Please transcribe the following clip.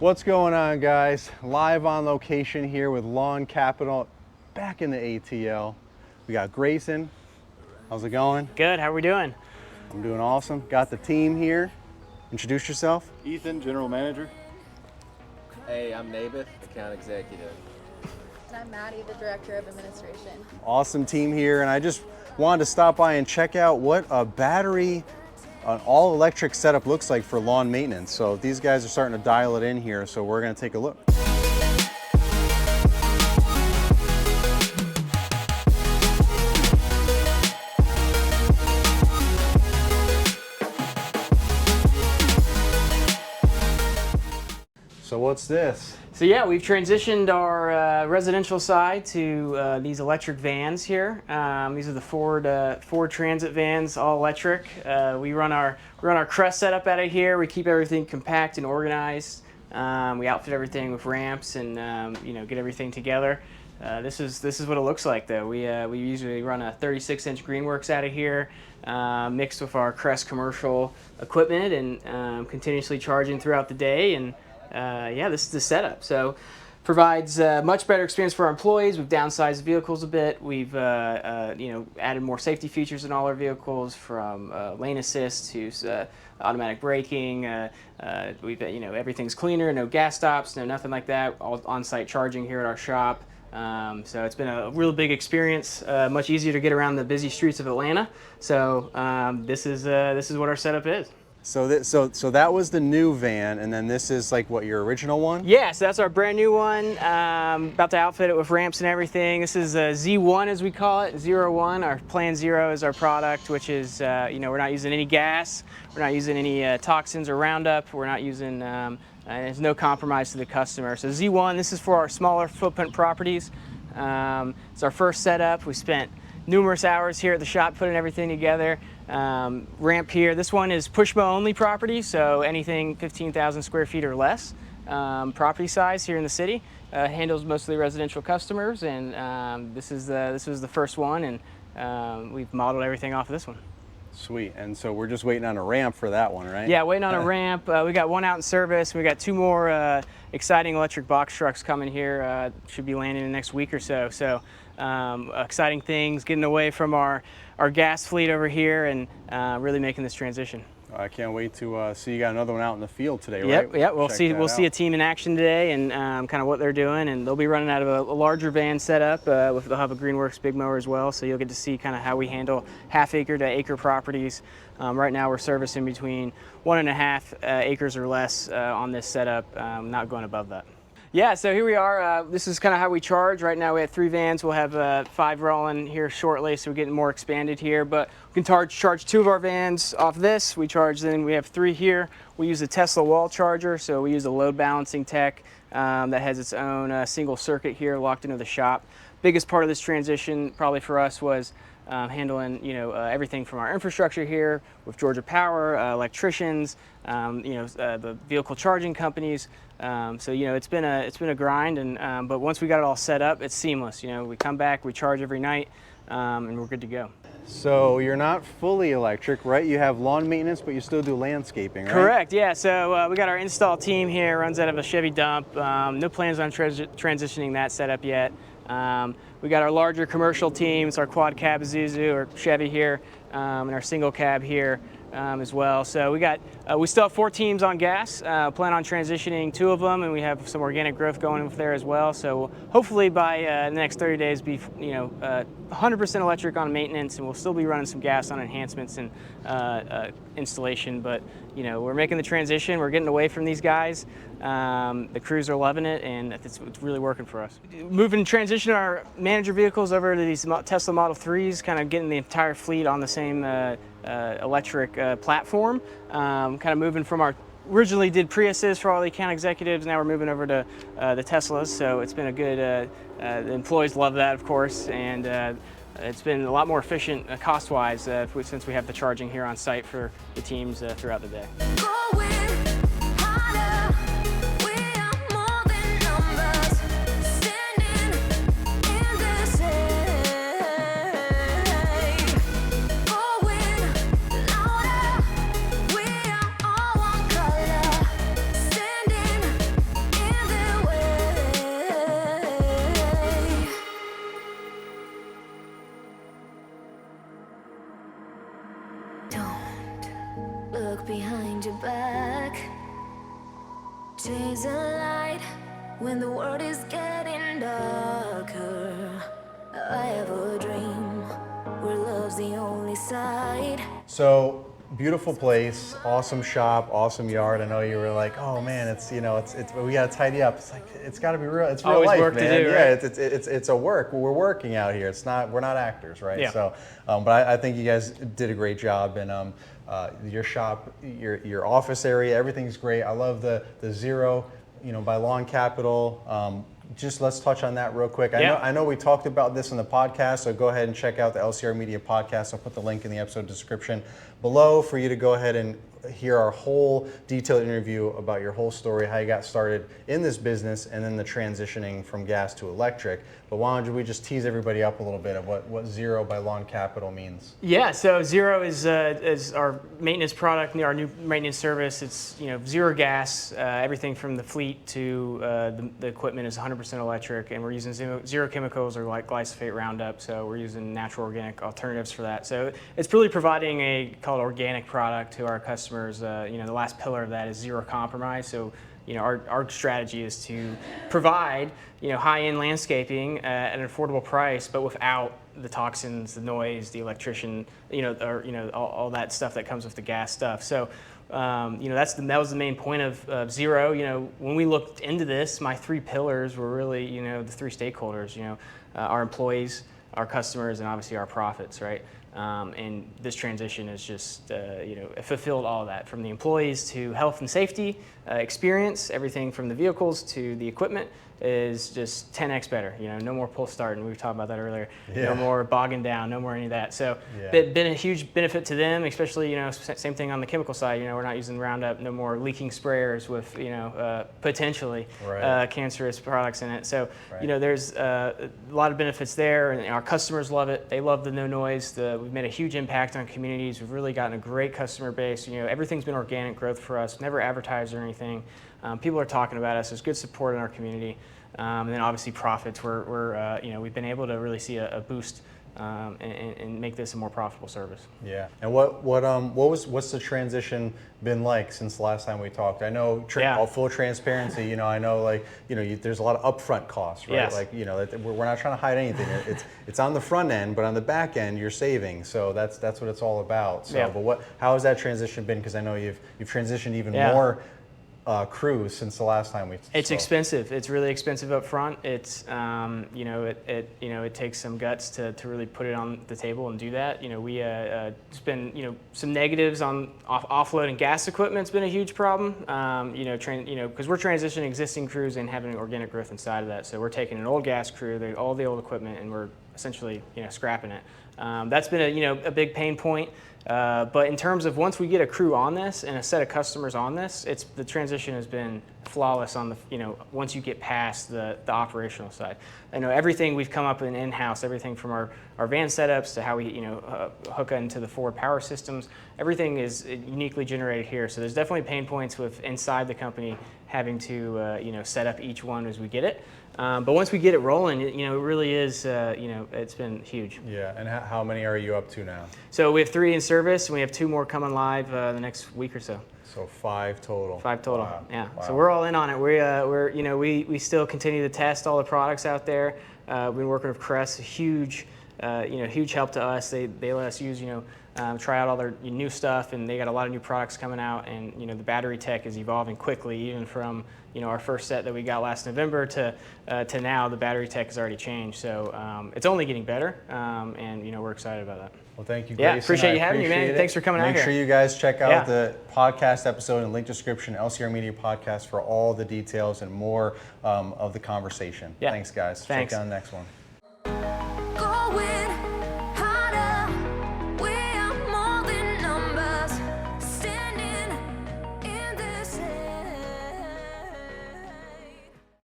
What's going on, guys? Live on location here with Lawn Capital, back in the ATL. We got Grayson. How's it going? Good, how are we doing? I'm doing awesome. Got the team here. Introduce yourself. Ethan, General Manager. Hey, I'm Naboth, Account Executive. And I'm Maddie, the Director of Administration. Awesome team here, and I just wanted to stop by and check out what a battery, an all-electric setup looks like for lawn maintenance. So these guys are starting to dial it in here, so we're gonna take a look. So what's this? So yeah, we've transitioned our residential side to these electric vans here. These are the Ford Transit vans, all electric. We run our Crest setup out of here. We keep everything compact and organized. We outfit everything with ramps and get everything together. This is what it looks like though. We usually run a 36-inch Greenworks out of here, mixed with our Crest commercial equipment, and continuously charging throughout the day. And yeah, this is the setup. So provides a much better experience for our employees. We've downsized the vehicles a bit. We've added more safety features in all our vehicles, from lane assist to automatic braking. Everything's cleaner. No gas stops. No nothing like that. All on-site charging here at our shop. So it's been a real big experience. Much easier to get around the busy streets of Atlanta. So this is what our setup is. So that was the new van, and then this is like what, your original one? Yeah, so that's our brand new one. About to outfit it with ramps and everything. This is Z1 as we call it, 01. Our Plan Zero is our product, which is we're not using any gas, we're not using any toxins or Roundup, we're not using there's no compromise to the customer. So Z1, this is for our smaller footprint properties. It's our first setup. We spent numerous hours here at the shop putting everything together. Ramp here. This one is push mow only property, so anything 15,000 square feet or less property size here in the city. Handles mostly residential customers, and this was the first one, and we've modeled everything off of this one. Sweet. And so we're just waiting on a ramp for that one, right? Yeah, waiting on a ramp. We got one out in service. We got two more exciting electric box trucks coming here. Should be landing in the next week or so. So exciting things, getting away from our gas fleet over here, and really making this transition. I can't wait to see you got another one out in the field today, right? Yep. We'll see a team in action today, and kind of what they're doing, and they'll be running out of a larger van setup. They'll have a Greenworks big mower as well, so you'll get to see kind of how we handle half-acre to acre properties. Right now we're servicing between 1.5 acres or less on this setup, not going above that. Yeah, so here we are. This is kind of how we charge. Right now we have 3 vans. We'll have 5 rolling here shortly, so we're getting more expanded here. But we can charge 2 of our vans off this. We have 3 here. We use a Tesla wall charger, so we use a load balancing tech that has its own single circuit here locked into the shop. Biggest part of this transition probably for us was handling everything from our infrastructure here with Georgia Power, electricians, the vehicle charging companies. So it's been a grind, and but once we got it all set up, it's seamless. We come back, we charge every night, and we're good to go. So you're not fully electric, right? You have lawn maintenance, but you still do landscaping, right? Correct, yeah. So we got our install team here, runs out of a Chevy dump. No plans on transitioning that setup yet. We got our larger commercial teams, our quad cab Isuzu or Chevy here, and our single cab here as well. So we still have 4 teams on gas. Plan on transitioning 2 of them, and we have some organic growth going there as well. So we'll hopefully by the next 30 days be 100% electric on maintenance, and we'll still be running some gas on enhancements and installation. But we're making the transition. We're getting away from these guys. The crews are loving it, and it's really working for us. Moving, transitioning our manager vehicles over to these Tesla Model 3s, kind of getting the entire fleet on the same electric platform. Kind of moving from our originally did Priuses for all the account executives. Now we're moving over to the Teslas. So it's been a good. The employees love that, of course, and it's been a lot more efficient cost-wise since we have the charging here on site for the teams throughout the day. Chase a light when the world is getting darker. I have a dream where love's the only side. So beautiful place, awesome shop, awesome yard. I know you were like, oh man, it's we gotta tidy up. It's like it's got to be real. It's real Always life, work man. to do, Yeah, right? it's a work. We're working out here. We're not actors, right? Yeah. So, but I think you guys did a great job, and your shop, your office area, everything's great. I love the Zero, by Lawn Capital. Just let's touch on that real quick. I know we talked about this in the podcast, so go ahead and check out the LCR Media podcast. I'll put the link in the episode description below for you to go ahead and hear our whole detailed interview about your whole story, how you got started in this business, and then the transitioning from gas to electric. But why don't we just tease everybody up a little bit of what Zero by Lawn Capital means? Yeah, so Zero is our maintenance product, our new maintenance service. It's zero gas. Everything from the fleet to the equipment is 100% electric, and we're using zero chemicals or like glyphosate Roundup. So we're using natural organic alternatives for that. So it's really providing a called organic product to our customers. The last pillar of that is zero compromise. So our strategy is to provide high-end landscaping at an affordable price, but without the toxins, the noise, the electrician, all that stuff that comes with the gas stuff. So that was the main point of Zero. When we looked into this, my three pillars were really the three stakeholders. Our employees, our customers, and obviously our profits, right? And this transition is just, it fulfilled all of that, from the employees to health and safety, experience, everything from the vehicles to the equipment is just 10x better. No more pull start, and we were talking about that earlier. Yeah. No more bogging down, no more any of that. So been a huge benefit to them, especially, same thing on the chemical side. We're not using Roundup, no more leaking sprayers with, potentially cancerous products in it. So, there's a lot of benefits there, and our customers love it. They love the no noise. We've made a huge impact on communities. We've really gotten a great customer base. Everything's been organic growth for us, never advertised or anything. People are talking about us. There's good support in our community. And then obviously profits. We've been able to really see a boost and make this a more profitable service. Yeah. And what's the transition been like since the last time we talked? I know full transparency. I know there's a lot of upfront costs, right? Yes. We're not trying to hide anything. It's on the front end, but on the back end you're saving. So that's what it's all about. So, but how has that transition been? Because I know you've transitioned even more. Crews since the last time we spoke. It's expensive. It's really expensive up front. It's it takes some guts to really put it on the table and do that. We spend some negatives on offloading gas equipment's been a huge problem. Because we're transitioning existing crews and having organic growth inside of that. So we're taking an old gas crew, all the old equipment, and we're essentially scrapping it. That's been a big pain point. But in terms of once we get a crew on this and a set of customers on this, the transition has been flawless on once you get past the operational side. I know everything we've come up with in-house, everything from our van setups to how we hook into the forward power systems, everything is uniquely generated here. So there's definitely pain points with inside the company having to set up each one as we get it. But once we get it rolling, it really is, it's been huge. Yeah, and how many are you up to now? So we have 3 in service, and we have 2 more coming live the next week or so. So 5 total. 5 total. Wow. Yeah. Wow. So we're all in on it. We still continue to test all the products out there. We've been working with Crest, huge help to us. They let us use try out all their new stuff, and they got a lot of new products coming out. And the battery tech is evolving quickly, even from our first set that we got last November to now. The battery tech has already changed, so it's only getting better, and we're excited about that. Well, thank you, Yeah, Grayson. appreciate you having me, man. Thanks for coming out here. Make sure you guys check out the podcast episode and link description, LCR Media Podcast, for all the details and more of the conversation. Yeah. Thanks, guys. Thanks. Check out the next one. Going